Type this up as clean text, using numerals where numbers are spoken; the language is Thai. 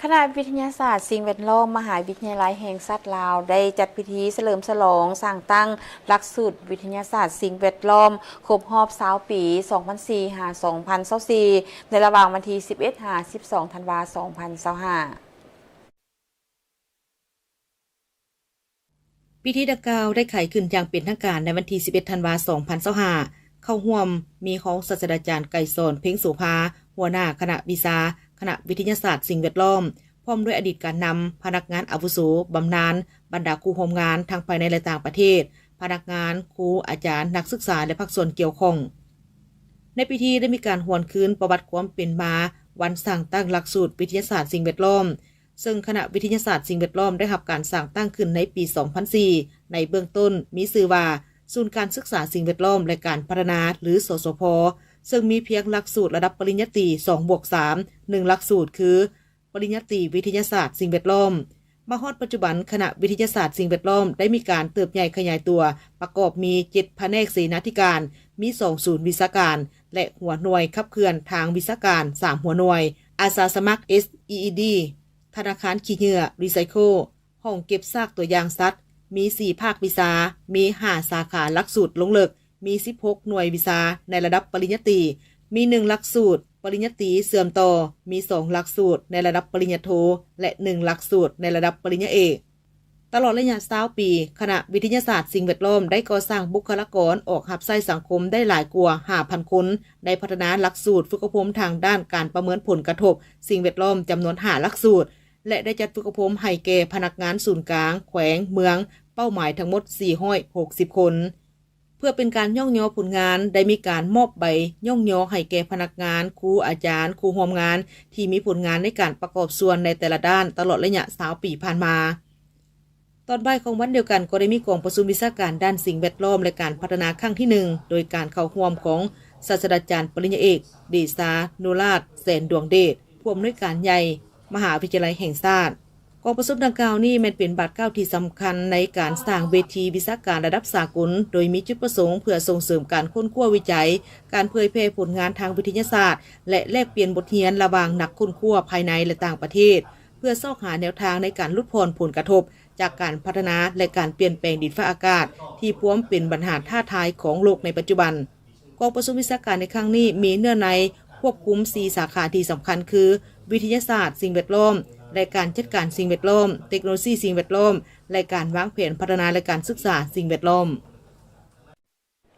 คณะวิทยาศาสตร์สิ่งแวดล้อมมหาวิทยาลัยแห่งชาติลาวได้จัดพิธีเฉลิมฉลองสร้างตั้งหลักสูตรวิทยาศาสตร์สิ่งแวดล้อมครบรอบ20 ปี2004 2024ในระหว่างวันที่11 12 ธันวาคม 2025พิธีดังกล่าวได้ไขขึ้นอย่างเป็นทางการในวันที่11 ธันวาคม 2025เข้าร่วมมีของศาสตราจารย์ไกรสอนเพ็งโสภาหัวหน้าคณะวิชาคณะวิทยาศาสตร์สิ่งแวดล้อมพร้อมด้วยอดีตการนำพนักงานอาวุโสบำนาญบรรดาครูโฮมงานทั้งภายในและต่างประเทศพนักงานครูอาจารย์นักศึกษาและภาคส่วนเกี่ยวข้องในพิธีได้มีการหวนคืนประวัติความเป็นมาวันสร้างตั้งหลักสูตรวิทยาศาสตร์สิ่งแวดล้อมซึ่งคณะวิทยาศาสตร์สิ่งแวดล้อมได้รับการสร้างตั้งขึ้นในปี 2004 ในเบื้องต้นมีชื่อว่าศูนย์การศึกษาสิ่งแวดล้อมและการพัฒนาหรือสสพ.ซึ่งมีเพียงหลักสูตรระดับปริญญาตรี 2+3 1 หลักสูตรคือปริญญาตรีวิทยาศาสตร์สิ่งแวดล้อมมาฮอดปัจจุบันคณะวิทยาศาสตร์สิ่งแวดล้อมได้มีการเติบใหญ่ขยายตัวประกอบมี7แผนกเสนาธิการมี2ศูนย์วิชาการและหัวหน่วยขับเคลื่อนทางวิชาการ3หัวหน่วยอาสาสมัคร SEED ธนาคารขี้เหงื่อรีไซเคิลห้องเก็บซากตัวอย่างสัตว์มี4ภาควิชามี5สาขาหลักสูตรลงลึกมี16หน่วยวิชาในระดับปริญญาตรีมี1หลักสูตรปริญญาตรีเสื่อมต่อมี2หลักสูตรในระดับปริญญาโทและ1หลักสูตรในระดับปริญญาเอกตลอดระยะ20 ปีคณะวิทยาศาสตร์สิ่งแวดล้อมได้ก่อสร้างบุคลากรออกรับใช้สังคมได้หลายกว่า 5,000 คนได้พัฒนาหลักสูตรฝึกอบรมทางด้านการประเมินผลกระทบสิ่งแวดล้อมจำนวน5หลักสูตรและได้จัดฝึกอบรมให้แก่พนักงานศูนย์กลางแขวงเมืองเป้าหมายทั้งหมด460 คนเพื่อเป็นการย่องยอผลงานได้มีการมอบใบย่องยอให้แก่พนักงานครูอาจารย์ครูร่วมงานที่มีผลงานในการประกอบส่วนในแต่ละด้านตลอดระยะ20 ปีผ่านมาตอนบ่ายของวันเดียวกันก็ได้มีกองประชุมวิชาการด้านสิ่งแวดล้อมและการพัฒนาครั้งที่1โดยการเข้าร่วมของศาสตราจารย์ปริญญาเอกเดชานุราชแสนดวงเดชผู้อำนวยการใหญ่มหาวิทยาลัยแห่งชาติกองประชุมดังกล่าวนี้เป็นบาทเก้าที่สำคัญในการสร้างเวทีวิชาการระดับสากลโดยมีจุดประสงค์เพื่อส่งเสริมการค้นคว้าวิจัยการเผยแพร่ผลงานทางวิทยาศาสตร์และแลกเปลี่ยนบทเรียนระหว่างนักค้นคว้าภายในและต่างประเทศเพื่อซอกหาแนวทางในการลดผลกระทบจากการพัฒนาและการเปลี่ยนแปลงดินฟ้าอากาศที่พร้อมเป็นปัญหาท้าทายของโลกในปัจจุบันกองประชุมวิชาการในครั้งนี้มีเนื้อในควบคุม4สาขาที่สำคัญคือวิทยาศาสตร์สิ่งแวดล้อมและการจัดการสิ่งแวดล้อมเทคโนโลยีสิ่งแวดล้อมและการวางแผนพัฒนาและการศึกษาสิ่งแวดล้อม